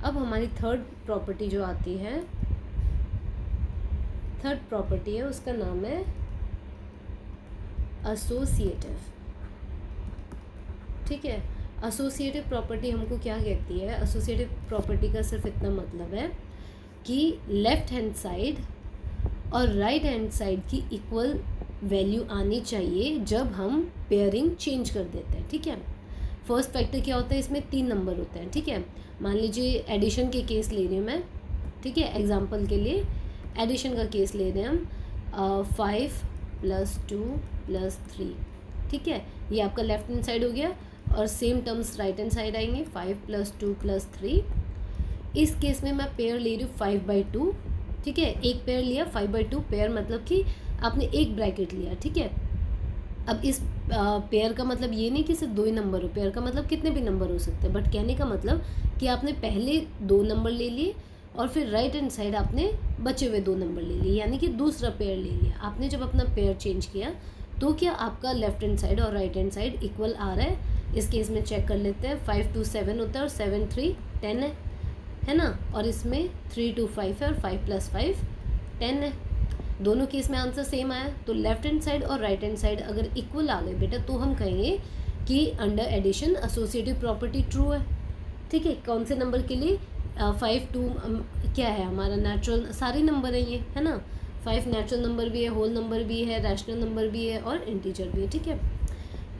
अब हमारी third property जो आती है, थर्ड प्रॉपर्टी है, उसका नाम है एसोसिएटिव। ठीक है, एसोसिएटिव प्रॉपर्टी हमको क्या कहती है? एसोसिएटिव प्रॉपर्टी का सिर्फ इतना मतलब है कि लेफ्ट हैंड साइड और राइट हैंड साइड की इक्वल वैल्यू आनी चाहिए जब हम पेयरिंग चेंज कर देते हैं। ठीक है, फर्स्ट फैक्टर क्या होता है? इसमें 3 नंबर होते हैं। ठीक है, मान लीजिए एडिशन के केस ले रही हूँ मैं। ठीक है, एग्जांपल के लिए एडिशन का केस ले रहे हैं हम, 5 + 2 + 3। ठीक है, ये आपका लेफ्ट हैंड साइड हो गया और same terms right hand side आएंगे, 5 + 2 + 3। इस केस में मैं पेयर ले रही हूँ 5/2। ठीक है, एक पेयर लिया 5/2, पेयर मतलब कि आपने एक ब्रैकेट लिया। ठीक है, अब इस पेयर का मतलब ये नहीं कि सिर्फ 2 ही नंबर हो, पेयर का मतलब कितने भी नंबर हो सकते हैं, बट कहने का मतलब कि आपने पहले 2 नंबर ले लिए और फिर राइट हैंड साइड आपने बचे हुए 2 नंबर ले लिए, यानी कि दूसरा पेयर ले लिया आपने। जब अपना पेयर चेंज किया तो क्या आपका लेफ्ट हैंड साइड और राइट हैंड साइड इक्वल आ रहा है? इस केस में चेक कर लेते हैं। 5 2 7 होता है और 7 3 10 है ना, और इसमें 3 2 5 है और 5 + 5 10 है। दोनों केस में आंसर सेम आया, तो लेफ्ट हैंड साइड और राइट हैंड साइड अगर इक्वल आ गए बेटा तो हम कहेंगे कि under addition associative property true है। ठीक है, कौन से नंबर के लिए? 5 2 क्या है हमारा? नेचुरल, सारे नंबर है ये, है ना। 5 नेचुरल नंबर भी है, होल नंबर भी है, रैशनल नंबर भी है और इंटीजर भी है। ठीक है,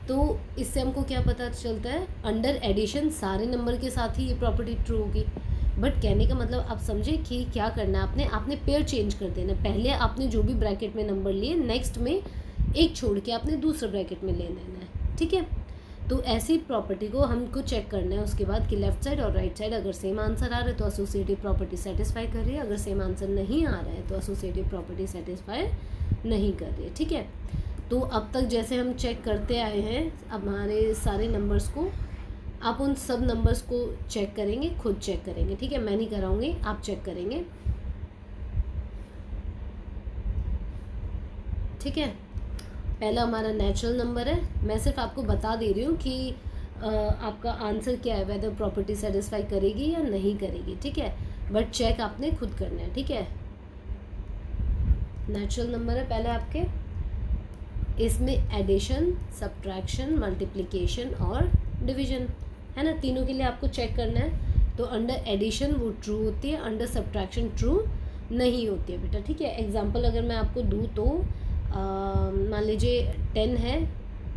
तो इससे हमको क्या पता चलता है? अंडर एडिशन सारे नंबर के साथ ही ये प्रॉपर्टी ट्रू होगी। बट कहने का मतलब आप समझे कि क्या करना है आपने पेयर चेंज कर देना। पहले आपने जो भी ब्रैकेट में नंबर लिए, नेक्स्ट में एक छोड़ के आपने दूसरे ब्रैकेट में ले लेना है। ठीक है, तो ऐसी प्रॉपर्टी को हमको चेक करना है उसके बाद कि लेफ्ट साइड और राइट साइड अगर सेम आंसर आ रहा है तो एसोसिएटिव प्रॉपर्टी सेटिस्फाई कर रही है, अगर सेम आंसर नहीं आ रहा है तो एसोसिएटिव प्रॉपर्टी सेटिस्फाई नहीं कर रही है। ठीक है, तो अब तक जैसे हम चेक करते आए हैं हमारे सारे नंबर्स को, आप उन सब नंबर्स को चेक करेंगे, खुद चेक करेंगे। ठीक है, मैं नहीं कराऊंगी, आप चेक करेंगे। ठीक है, पहला हमारा नेचुरल नंबर है। मैं सिर्फ आपको बता दे रही हूँ कि आपका आंसर क्या है, वेदर प्रॉपर्टी सेटिस्फाई करेगी या नहीं करेगी। ठीक है, बट चेक आपने खुद करना है। ठीक है, नेचुरल नंबर है पहले आपके, इसमें एडिशन, सब्ट्रैक्शन, मल्टीप्लिकेशन और डिवीजन है ना, तीनों के लिए आपको चेक करना है। तो अंडर एडिशन वो ट्रू होती है, अंडर सब्ट्रैक्शन ट्रू नहीं होती है बेटा। ठीक है, एग्जांपल अगर मैं आपको दूँ तो मान लीजिए 10 है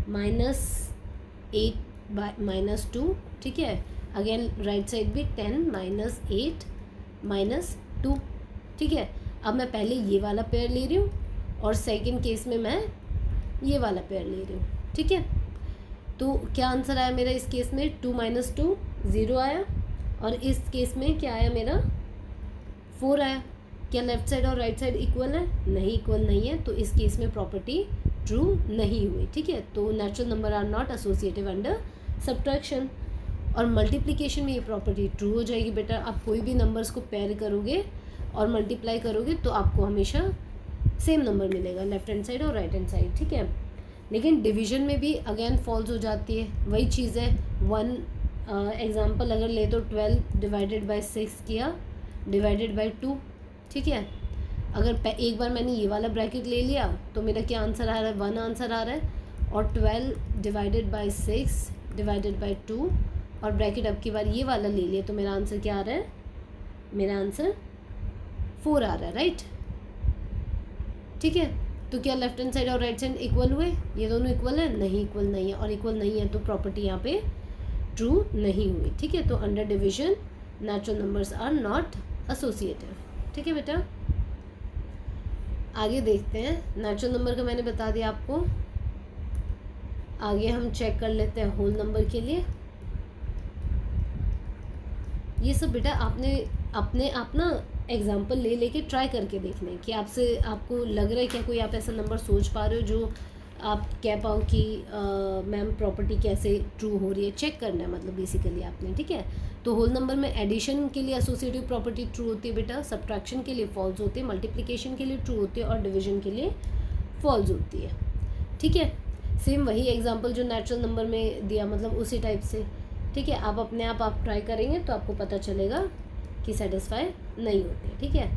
-8 - 2। ठीक है, अगेन राइट साइड भी 10 - 8 - 2। ठीक है, अब मैं पहले ये वाला पेयर ले रही हूँ और सेकंड केस में मैं ये वाला पेयर ले रही हूँ। ठीक है, तो क्या आंसर आया मेरा इस केस में? 2 - 2 0 आया, और इस केस में क्या आया मेरा? 4 आया। क्या लेफ्ट साइड और राइट साइड इक्वल है? नहीं, इक्वल नहीं है, तो इस केस में प्रॉपर्टी ट्रू नहीं हुई। ठीक है, तो natural number are not associative under subtraction. और मल्टीप्लिकेशन में ये प्रॉपर्टी ट्रू हो जाएगी बेटा। आप कोई भी नंबर्स को पेयर करोगे और मल्टीप्लाई करोगे तो आपको हमेशा सेम नंबर मिलेगा, लेफ्ट हैंड साइड और राइट हैंड साइड। ठीक है, लेकिन डिवीजन में भी अगेन फॉल्स हो जाती है, वही चीज़ है। 1 एग्जांपल अगर ले तो 12 डिवाइडेड बाय 6 किया, डिवाइडेड बाय 2। ठीक है, अगर एक बार मैंने ये वाला ब्रैकेट ले लिया तो मेरा क्या आंसर आ रहा है? 1 आंसर आ रहा है, और 12 डिवाइडेड बाय 6 डिवाइडेड बाय 2 और ब्रैकेट अब की बार ये वाला ले लिया तो मेरा आंसर क्या आ रहा है? मेरा आंसर 4 आ रहा है, राइट। ठीक है, तो क्या लेफ्ट हैंड साइड और राइट साइड इक्वल हुए? ये दोनों इक्वल है? नहीं, इक्वल नहीं है, और इक्वल नहीं है तो प्रॉपर्टी यहाँ पे ट्रू नहीं हुई। ठीक है, तो under division natural numbers are not associative. ठीक है बेटा, आगे देखते हैं। नेचुरल नंबर का मैंने बता दिया आपको, आगे हम चेक कर लेते हैं होल नंबर के लिए। ये सब बेटा आपने अपने आप ना एग्जाम्पल ले लेके ट्राई करके देखना है कि आपको लग रहा है क्या कोई आप ऐसा नंबर सोच पा रहे हो जो आप कह पाओ कि मैम प्रॉपर्टी कैसे ट्रू हो रही है। चेक करना है मतलब बेसिकली आपने। ठीक है, तो होल नंबर में एडिशन के लिए एसोसिएटिव प्रॉपर्टी ट्रू होती है बेटा, सब्ट्रैक्शन के लिए फॉल्स होती है, मल्टीप्लिकेशन के लिए ट्रू होती है और डिवीजन के लिए फॉल्स होती है। ठीक है, सेम वही एग्जाम्पल जो नेचुरल नंबर में दिया, मतलब उसी टाइप से। ठीक है, आप अपने आप ट्राई करेंगे तो आपको पता चलेगा कि सेटिस्फाई नहीं होते हैं, ठीक है।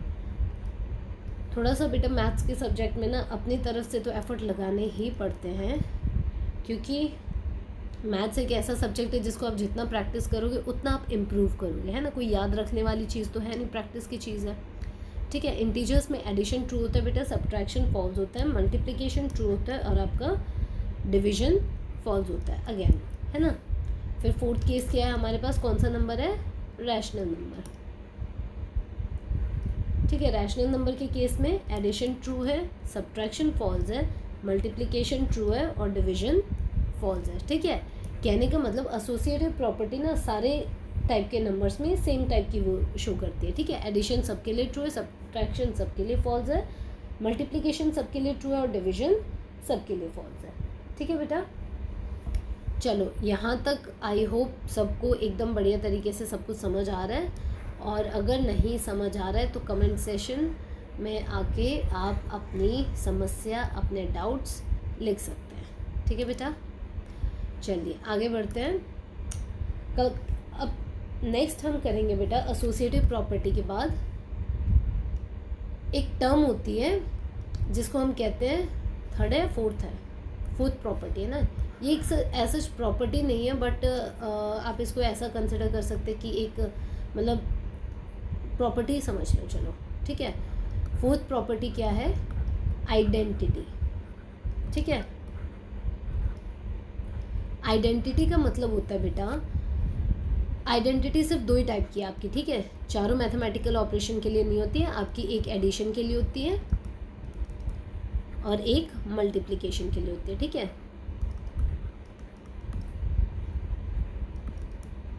थोड़ा सा बेटा मैथ्स के सब्जेक्ट में ना अपनी तरफ से तो एफर्ट लगाने ही पड़ते हैं, क्योंकि मैथ्स एक ऐसा सब्जेक्ट है जिसको आप जितना प्रैक्टिस करोगे उतना आप इम्प्रूव करोगे, है ना। कोई याद रखने वाली चीज़ तो है नहीं, प्रैक्टिस की चीज़ है, ठीक है। इंटीजर्स में एडिशन ट्रू होता है बेटा, सब्ट्रैक्शन फॉल्स होता है, मल्टीप्लिकेशन ट्रू होता है और आपका डिवीजन फॉल्स होता है अगेन, है ना। फिर फोर्थ केस क्या है हमारे पास, कौन सा नंबर है, रैशनल नंबर, ठीक है। रैशनल नंबर के केस में एडिशन ट्रू है, सब्ट्रैक्शन फॉल्स है, मल्टीप्लिकेशन ट्रू है और डिवीजन फॉल्स है, ठीक है। कहने का मतलब एसोसिएटिव प्रॉपर्टी ना सारे टाइप के नंबर्स में सेम टाइप की वो शो करती है, ठीक है। एडिशन सबके लिए ट्रू है, सब्ट्रैक्शन सबके लिए फॉल्स है, मल्टीप्लिकेशन सबके लिए ट्रू है और डिवीजन सबके लिए फॉल्स है, ठीक है बेटा। चलो यहाँ तक आई होप सबको एकदम बढ़िया तरीके से सब कुछ समझ आ रहा है, और अगर नहीं समझ आ रहा है तो कमेंट सेशन में आके आप अपनी समस्या, अपने डाउट्स लिख सकते हैं, ठीक है बेटा। चलिए आगे बढ़ते हैं। अब नेक्स्ट हम करेंगे बेटा एसोसिएटिव प्रॉपर्टी के बाद एक टर्म होती है जिसको हम कहते हैं थर्ड है, फोर्थ प्रॉपर्टी, है ना। ये एक ऐसा प्रॉपर्टी नहीं है, बट आप इसको ऐसा कंसिडर कर सकते हैं कि एक मतलब प्रॉपर्टी समझ लो, चलो ठीक है। फोर्थ प्रॉपर्टी क्या है, आइडेंटिटी, ठीक है। आइडेंटिटी का मतलब होता है बेटा, आइडेंटिटी सिर्फ दो ही टाइप की है आपकी, ठीक है। चारों मैथमेटिकल ऑपरेशन के लिए नहीं होती है आपकी, एक एडिशन के लिए होती है और एक मल्टीप्लिकेशन के लिए होती है, ठीक है।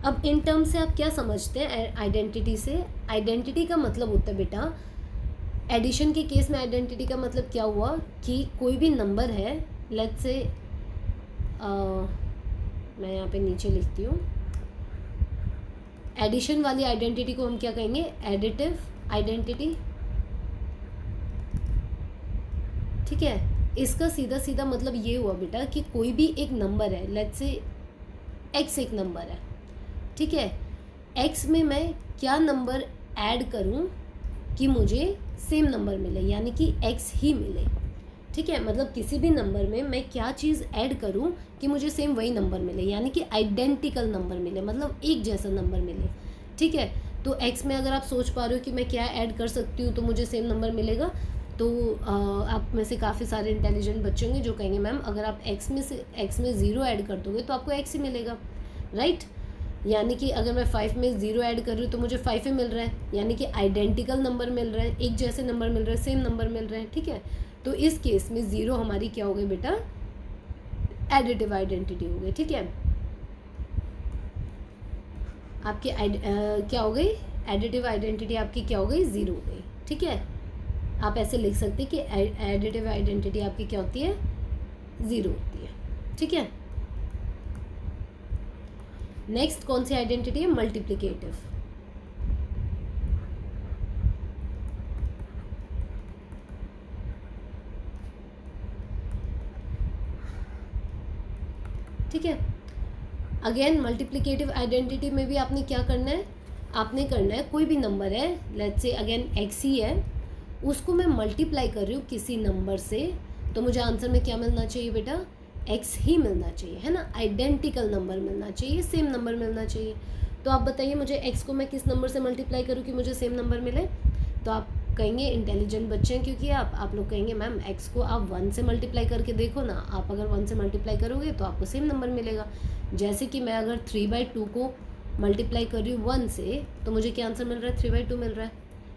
अब इन टर्म से आप क्या समझते हैं आइडेंटिटी से, आइडेंटिटी का मतलब होता है बेटा, एडिशन के केस में आइडेंटिटी का मतलब क्या हुआ कि कोई भी नंबर है, लेट्स से मैं यहाँ पे नीचे लिखती हूँ, एडिशन वाली आइडेंटिटी को हम क्या कहेंगे, एडिटिव आइडेंटिटी, ठीक है। इसका सीधा सीधा मतलब ये हुआ बेटा कि कोई भी एक नंबर है, लेट्स से एक्स एक नंबर है, ठीक है। एक्स में मैं क्या नंबर ऐड करूं कि मुझे सेम नंबर मिले, यानी कि एक्स ही मिले, ठीक है। मतलब किसी भी नंबर में मैं क्या चीज़ ऐड करूं कि मुझे सेम वही नंबर मिले, यानी कि आइडेंटिकल नंबर मिले, मतलब एक जैसा नंबर मिले, ठीक है। तो एक्स में अगर आप सोच पा रहे हो कि मैं क्या ऐड कर सकती हूँ तो मुझे सेम नंबर मिलेगा, तो आप में से काफ़ी सारे इंटेलिजेंट बच्चे होंगे जो कहेंगे मैम अगर आप एक्स में 0 ऐड कर दोगे तो आपको एक्स ही मिलेगा, राइट। यानी कि अगर मैं 5 में 0 ऐड कर रही हूँ तो मुझे 5 ही मिल रहा है, यानी कि आइडेंटिकल नंबर मिल रहा है, एक जैसे नंबर मिल रहे हैं, सेम नंबर मिल रहे हैं, ठीक है। तो इस केस में 0 हमारी क्या हो गई बेटा, एडिटिव आइडेंटिटी हो गई, ठीक है। आपकी क्या हो गई, एडिटिव आइडेंटिटी आपकी क्या हो गई, 0 हो गई, ठीक है। आप ऐसे लिख सकते हैं कि एडिटिव आइडेंटिटी आपकी क्या होती है, 0 होती है, ठीक है। नेक्स्ट कौन सी आइडेंटिटी है, मल्टीप्लिकेटिव, ठीक है। अगेन मल्टीप्लिकेटिव आइडेंटिटी में भी आपने क्या करना है, आपने करना है कोई भी नंबर है, लेट्स से अगेन एक्स ही है, उसको मैं मल्टीप्लाई कर रही हूँ किसी नंबर से, तो मुझे आंसर में क्या मिलना चाहिए बेटा, एक्स ही मिलना चाहिए, है ना। आइडेंटिकल नंबर मिलना चाहिए, सेम नंबर मिलना चाहिए। तो आप बताइए मुझे एक्स को मैं किस नंबर से मल्टीप्लाई करूँ कि मुझे सेम नंबर मिले, तो आप कहेंगे इंटेलिजेंट बच्चे हैं क्योंकि आप लोग कहेंगे मैम एक्स को आप 1 से मल्टीप्लाई करके देखो ना, आप अगर 1 से मल्टीप्लाई करोगे तो आपको सेम नंबर मिलेगा। जैसे कि मैं अगर 3/2 को मल्टीप्लाई कर रही हूँ 1 से तो मुझे क्या आंसर मिल रहा है, 3/2 मिल रहा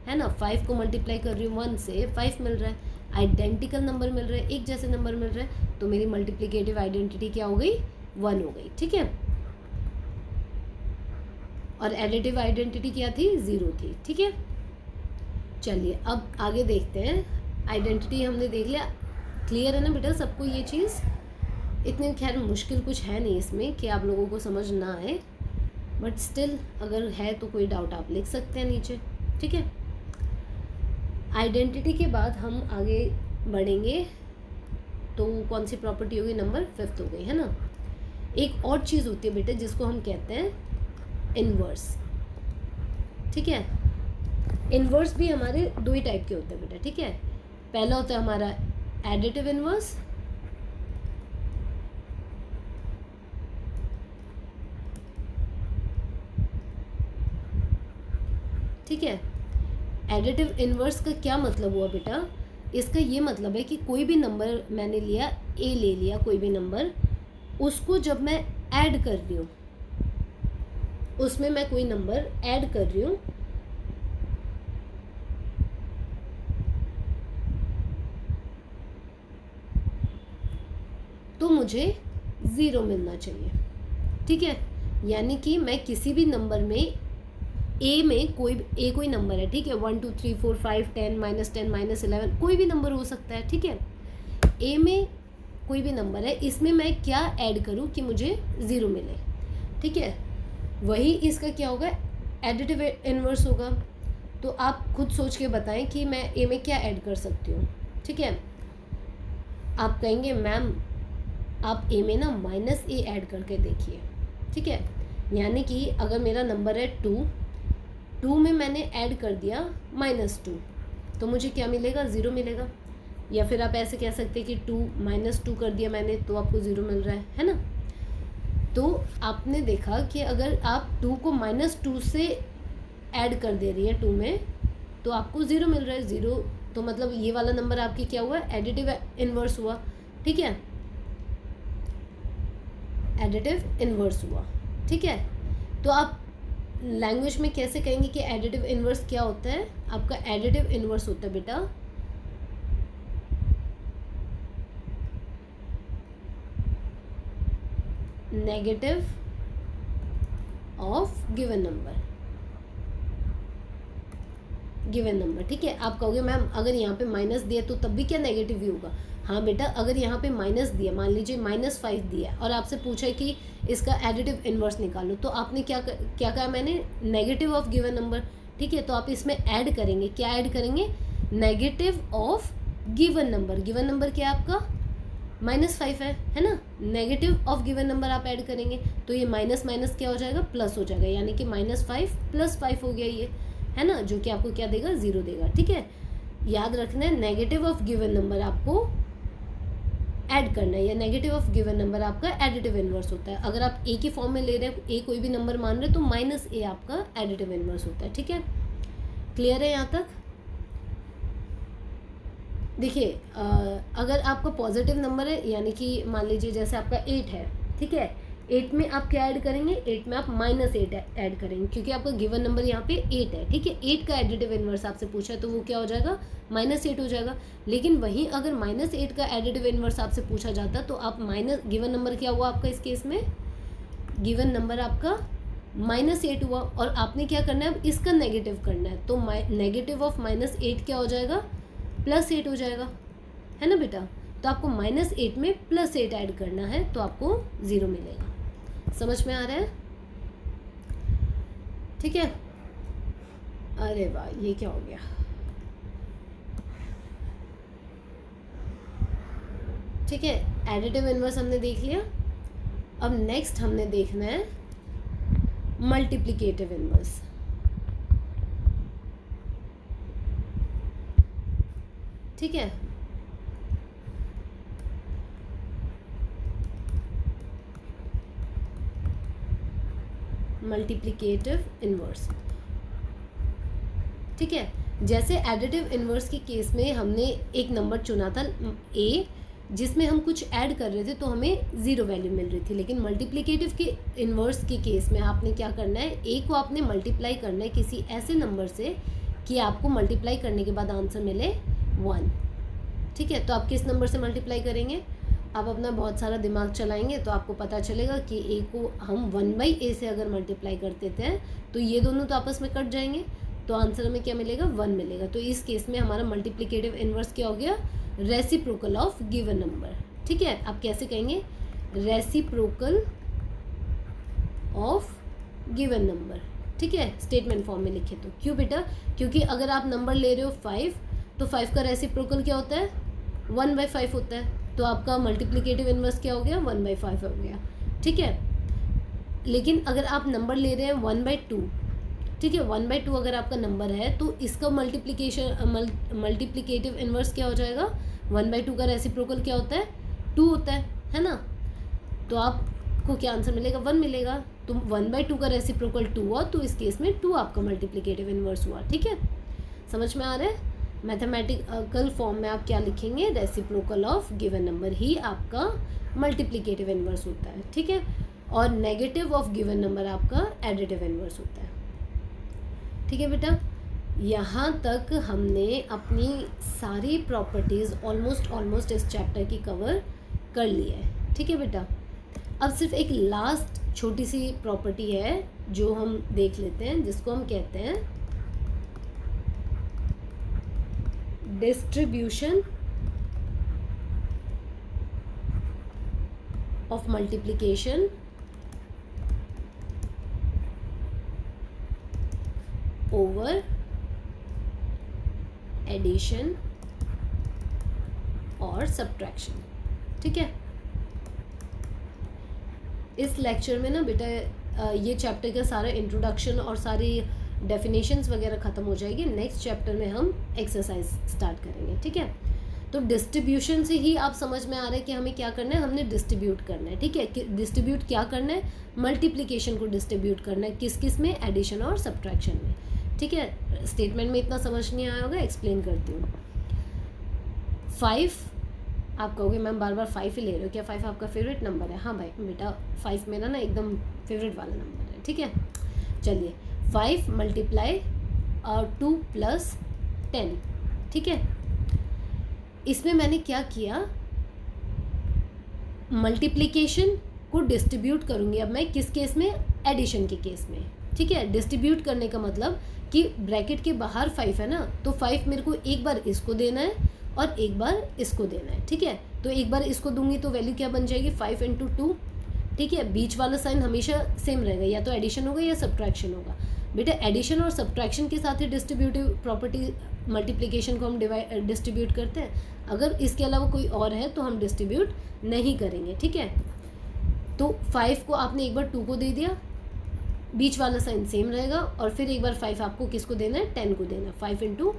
है ना। 5 को मल्टीप्लाई कर रही हूँ 1 से, 5 मिल रहा है, आइडेंटिकल नंबर मिल रहा है, एक जैसे नंबर मिल रहा है, तो मेरी मल्टीप्लिकेटिव आइडेंटिटी क्या हो गई, 1 हो गई, ठीक है। और एडिटिव आइडेंटिटी क्या थी, 0 थी, ठीक है। चलिए अब आगे देखते हैं, आइडेंटिटी हमने देख लिया, क्लियर है ना बेटा सबको ये चीज़। इतनी खैर मुश्किल कुछ है नहीं इसमें कि आप लोगों को समझ ना आए, बट स्टिल अगर है तो कोई डाउट आप लिख सकते हैं नीचे, ठीक है। आइडेंटिटी के बाद हम आगे बढ़ेंगे, तो कौन सी प्रॉपर्टी होगी, नंबर 5 हो गई, है ना। एक और चीज़ होती है बेटे जिसको हम कहते हैं इनवर्स, ठीक है। इन्वर्स भी हमारे दो ही टाइप के होते हैं बेटा, ठीक है। पहला होता है हमारा एडिटिव इन्वर्स, ठीक है। एडिटिव इन्वर्स का क्या मतलब हुआ बेटा, इसका ये मतलब है कि कोई भी नंबर मैंने लिया, ए ले लिया कोई भी नंबर, उसको जब मैं ऐड कर रही हूँ, उसमें मैं कोई नंबर ऐड कर रही हूँ, तो मुझे 0 मिलना चाहिए, ठीक है। यानी कि मैं किसी भी नंबर में ए में कोई नंबर है, ठीक है, 1 2 3 4 5 10 -10 -11 कोई भी नंबर हो सकता है, ठीक है। ए में कोई भी नंबर है, इसमें मैं क्या ऐड करूं कि मुझे 0 मिले, ठीक है। वही इसका क्या होगा, एडिटिव इन्वर्स होगा। तो आप खुद सोच के बताएं कि मैं ए में क्या ऐड कर सकती हूँ, ठीक है। आप कहेंगे मैम आप ए में ना -a ऐड करके देखिए, ठीक है। यानी कि अगर मेरा नंबर है 2 में मैंने ऐड कर दिया -2, तो मुझे क्या मिलेगा, 0 मिलेगा। या फिर आप ऐसे कह सकते हैं कि 2 -2 कर दिया मैंने तो आपको 0 मिल रहा है ना। तो आपने देखा कि अगर आप 2 को -2 से ऐड कर दे रही है 2 में, तो आपको 0 मिल रहा है। 0 तो मतलब ये वाला नंबर आपकी क्या हुआ, एडिटिव इन्वर्स हुआ, ठीक है, एडिटिव इन्वर्स हुआ, ठीक है। तो आप लैंग्वेज में कैसे कहेंगे कि एडिटिव इन्वर्स क्या होता है, आपका एडिटिव इन्वर्स होता है बेटा नेगेटिव ऑफ गिवन नंबर, ठीक है। आप कहोगे मैम अगर यहाँ पे माइनस दिया तो तब भी क्या नेगेटिव ही होगा। हाँ बेटा, अगर यहाँ पे माइनस दिया, मान लीजिए -5 दिया और आपसे पूछा है कि इसका एडिटिव इन्वर्स निकालो, तो आपने क्या कहा मैंने, नेगेटिव ऑफ गिवन नंबर, ठीक है। तो आप इसमें ऐड करेंगे, क्या ऐड करेंगे, negative of given number. Given number क्या है आपका, -5 है ना। नेगेटिव ऑफ गिवन नंबर आप ऐड करेंगे तो ये माइनस माइनस क्या हो जाएगा, प्लस हो जाएगा, यानी कि -5 + 5 हो गया ये, है ना, जो कि आपको क्या देगा, 0 देगा, ठीक है। याद रखना है नेगेटिव ऑफ गिवन नंबर आपको ऐड करना है, या नेगेटिव ऑफ गिवन नंबर आपका एडिटिव इन्वर्स होता है। अगर आप ए के फॉर्म में ले रहे हैं, ए कोई भी नंबर मान रहे हैं, तो -a आपका एडिटिव इन्वर्स होता है, ठीक है। क्लियर है यहाँ तक। देखिए अगर आपका पॉजिटिव नंबर है, यानी कि मान लीजिए जैसे आपका 8 है, ठीक है, 8 में आप क्या ऐड करेंगे, 8 में आप -8 ऐड करेंगे, क्योंकि आपका गिवन नंबर यहाँ पे 8 है, ठीक है। 8 का एडिटिव इन्वर्स आपसे पूछा है तो वो क्या हो जाएगा, -8 हो जाएगा। लेकिन वहीं अगर -8 का एडिटिव इन्वर्स आपसे पूछा जाता तो आप गिवन नंबर क्या हुआ आपका, इस केस में गिवन नंबर आपका -8 हुआ, और आपने क्या करना है, अब इसका नेगेटिव करना है, तो नेगेटिव ऑफ -8 क्या हो जाएगा, +8 हो जाएगा, है ना बेटा। तो आपको -8 में +8 ऐड करना है तो आपको 0 मिलेगा। समझ में आ रहा है, ठीक है। अरे वाह, ये क्या हो गया, ठीक है। एडिटिव इन्वर्स हमने देख लिया। अब नेक्स्ट हमने देखना है मल्टीप्लिकेटिव इन्वर्स, ठीक है। मल्टीप्लिकेटिव इन्वर्स, ठीक है। जैसे एडिटिव इन्वर्स के केस में हमने एक नंबर चुना था a, जिसमें हम कुछ ऐड कर रहे थे तो हमें 0 वैल्यू मिल रही थी। लेकिन मल्टीप्लिकेटिव के इन्वर्स के केस में आपने क्या करना है, a को आपने मल्टीप्लाई करना है किसी ऐसे नंबर से कि आपको मल्टीप्लाई करने के बाद आंसर मिले 1, ठीक है। तो आप किस नंबर से मल्टीप्लाई करेंगे, आप अपना बहुत सारा दिमाग चलाएंगे तो आपको पता चलेगा कि a को हम 1/a से अगर मल्टीप्लाई करते थे तो ये दोनों तो आपस में कट जाएंगे, तो आंसर में क्या मिलेगा, 1 मिलेगा। तो इस केस में हमारा मल्टीप्लिकेटिव इन्वर्स क्या हो गया, रेसिप्रोकल ऑफ गिवन नंबर, ठीक है। आप कैसे कहेंगे, रेसिप्रोकल ऑफ गिवन नंबर, ठीक है, स्टेटमेंट फॉर्म में लिखे तो। क्यों बेटा, क्योंकि अगर आप नंबर ले रहे हो 5 तो 5 का रेसिप्रोकल क्या होता है, 1/5 होता है, तो आपका मल्टीप्लिकेटिव इन्वर्स क्या हो गया, 1/5 हो गया, ठीक है। लेकिन अगर आप नंबर ले रहे हैं 1/2 ठीक है। 1/2 अगर आपका नंबर है तो इसका मल्टीप्लिकेटिव इन्वर्स क्या हो जाएगा, 1/2 का रेसिप्रोकल क्या होता है, 2 होता है ना। तो आपको क्या आंसर मिलेगा, 1 मिलेगा। तो 1/2 का रेसिप्रोकल 2 हुआ, तो इस केस में 2 आपका मल्टीप्लिकेटिव इन्वर्स हुआ। ठीक है, समझ में आ रहा है। मैथमेटिकल फॉर्म में आप क्या लिखेंगे, रेसिप्रोकल ऑफ गिवन नंबर ही आपका मल्टीप्लिकेटिव इन्वर्स होता है। ठीक है, और नेगेटिव ऑफ गिवन नंबर आपका एडिटिव इन्वर्स होता है। ठीक है बेटा, यहाँ तक हमने अपनी सारी प्रॉपर्टीज़ ऑलमोस्ट इस चैप्टर की कवर कर ली है। ठीक है बेटा, अब सिर्फ एक लास्ट छोटी सी प्रॉपर्टी है जो हम देख लेते हैं, जिसको हम कहते हैं distribution of multiplication over addition और सब्ट्रैक्शन। ठीक है, इस लेक्चर में ना बेटा ये चैप्टर का सारा इंट्रोडक्शन और सारी डेफिनेशंस वगैरह ख़त्म हो जाएगी। नेक्स्ट चैप्टर में हम एक्सरसाइज स्टार्ट करेंगे। ठीक है, तो डिस्ट्रीब्यूशन से ही आप समझ में आ रहा है कि हमें क्या करना है, हमने डिस्ट्रीब्यूट करना है। ठीक है, डिस्ट्रीब्यूट क्या करना है, मल्टीप्लिकेशन को डिस्ट्रीब्यूट करना है, किस किस में, एडिशन और सब्ट्रैक्शन में। ठीक है, स्टेटमेंट में इतना समझ नहीं आया होगा, एक्सप्लेन करती हूँ। 5 आप कहोगे मैम बार बार 5 ही ले रहे हो, क्या 5 आपका फेवरेट नंबर है? हाँ भाई बेटा, 5 मेरा ना एकदम फेवरेट वाला नंबर है। ठीक है, चलिए 5 मल्टीप्लाई 2 + 10। ठीक है, इसमें मैंने क्या किया, मल्टीप्लिकेशन को डिस्ट्रीब्यूट करूँगी अब मैं किस केस में, एडिशन के केस में। ठीक है, डिस्ट्रीब्यूट करने का मतलब कि ब्रैकेट के बाहर 5 है ना, तो 5 मेरे को एक बार इसको देना है और एक बार इसको देना है। ठीक है, तो एक बार इसको दूंगी तो वैल्यू क्या बन जाएगी, 5 × 2। ठीक है, बीच वाला साइन हमेशा सेम रहेगा, या तो एडिशन होगा या सब्ट्रैक्शन होगा। बेटा एडिशन और सब्ट्रैक्शन के साथ ही डिस्ट्रीब्यूटिव प्रॉपर्टी मल्टीप्लिकेशन को हम डिस्ट्रीब्यूट करते हैं। अगर इसके अलावा कोई और है तो हम डिस्ट्रीब्यूट नहीं करेंगे। ठीक है, तो 5 को आपने एक बार 2 को दे दिया, बीच वाला साइन सेम रहेगा, और फिर एक बार 5 आपको किसको देना है, 10 को देना है। 5 ×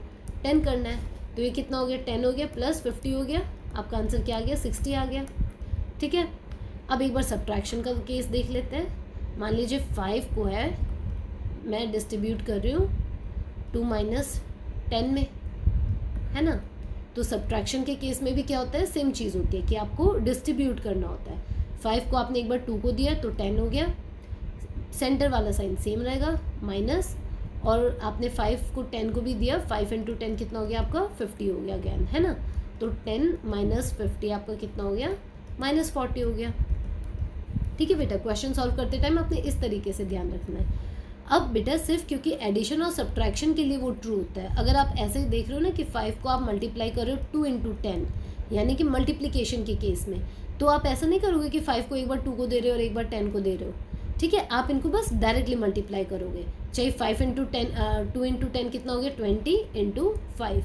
10 करना है, तो ये कितना हो गया, 10 हो गया प्लस 50 हो गया, आपका आंसर क्या आ गया, 60 आ गया। ठीक है, अब एक बार सब्ट्रैक्शन का केस देख लेते हैं। मान लीजिए 5 को है मैं डिस्ट्रीब्यूट कर रही हूँ 2 - 10 में, है ना। तो सब्ट्रैक्शन के केस में भी क्या होता है, सेम चीज़ होती है कि आपको डिस्ट्रीब्यूट करना होता है। 5 को आपने एक बार 2 को दिया तो 10 हो गया, सेंटर वाला साइन सेम रहेगा माइनस, और आपने 5 को 10 को भी दिया, 5 × 10 कितना हो गया आपका, 50 हो गया अगेन, है ना। तो 10 - 50 आपका कितना हो गया, -40 हो गया। ठीक है बेटा, क्वेश्चन सॉल्व करते टाइम आपने इस तरीके से ध्यान रखना है। अब बेटा सिर्फ क्योंकि एडिशन और सब्ट्रैक्शन के लिए वो ट्रू होता है, अगर आप ऐसे देख रहे हो ना कि 5 को आप मल्टीप्लाई कर रहे हो 2 × 10 यानी कि मल्टीप्लिकेशन के केस में, तो आप ऐसा नहीं करोगे कि 5 को एक बार 2 को दे रहे हो और एक बार 10 को दे रहे हो। ठीक है, आप इनको बस डायरेक्टली मल्टीप्लाई करोगे। चाहे 5 × 10 2 × 10 कितना हो गया, 20 × 5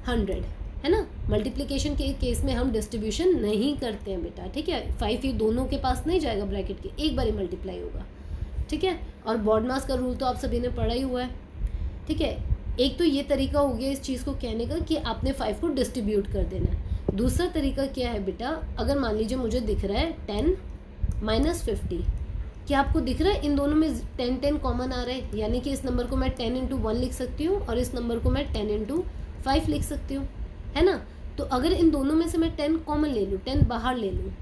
100, है ना। मल्टीप्लिकेशन के केस में हम डिस्ट्रीब्यूशन नहीं करते हैं बेटा। ठीक है, 5 ही दोनों के पास नहीं जाएगा ब्रैकेट के, एक बार ही मल्टीप्लाई होगा। ठीक है, और बॉडमास का रूल तो आप सभी ने पढ़ा ही हुआ है। ठीक है, एक तो ये तरीका हो गया इस चीज़ को कहने का कि आपने 5 को डिस्ट्रीब्यूट कर देना है। दूसरा तरीका क्या है बेटा, अगर मान लीजिए मुझे दिख रहा है 10 - 50, क्या आपको दिख रहा है इन दोनों में 10 कॉमन आ रहा है, यानी कि इस नंबर को मैं 10 × 1 लिख सकती हूँ और इस नंबर को मैं 10 × 5 लिख सकती हूँ, है ना। तो अगर इन दोनों में से मैं 10 कॉमन ले लूँ, 10 बाहर ले लूँ,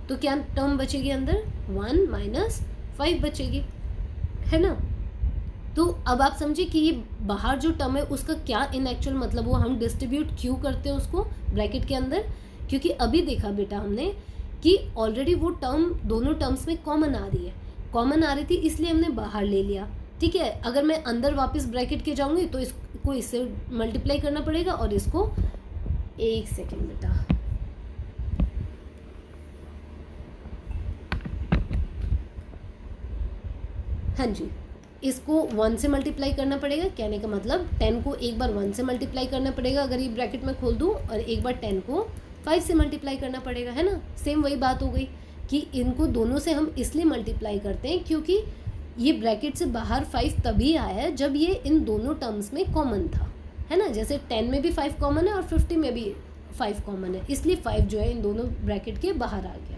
तो क्या टर्म बचेगी अंदर, 1 - 5 बचेगी, है ना। तो अब आप समझिए कि ये बाहर जो टर्म है उसका क्या इन एक्चुअल मतलब वो हम डिस्ट्रीब्यूट क्यों करते हैं उसको ब्रैकेट के अंदर, क्योंकि अभी देखा बेटा हमने कि ऑलरेडी वो टर्म दोनों टर्म्स में कॉमन आ रही है, कॉमन आ रही थी इसलिए हमने बाहर ले लिया। ठीक है, अगर मैं अंदर वापस ब्रैकेट के जाऊंगी तो इसको इससे मल्टीप्लाई करना पड़ेगा और इसको, एक सेकेंड बेटा, हाँ जी, इसको 1 से मल्टीप्लाई करना पड़ेगा। कहने का मतलब 10 को एक बार 1 से मल्टीप्लाई करना पड़ेगा अगर ये ब्रैकेट में खोल दूँ, और एक बार 10 को 5 से मल्टीप्लाई करना पड़ेगा, है ना। सेम वही बात हो गई कि इनको दोनों से हम इसलिए मल्टीप्लाई करते हैं क्योंकि ये ब्रैकेट से बाहर 5 तभी आया है जब ये इन दोनों टर्म्स में कॉमन था, है ना। जैसे 10 में भी 5 कॉमन है और 50 में भी 5 कॉमन है, इसलिए 5 जो है इन दोनों ब्रैकेट के बाहर आ गया।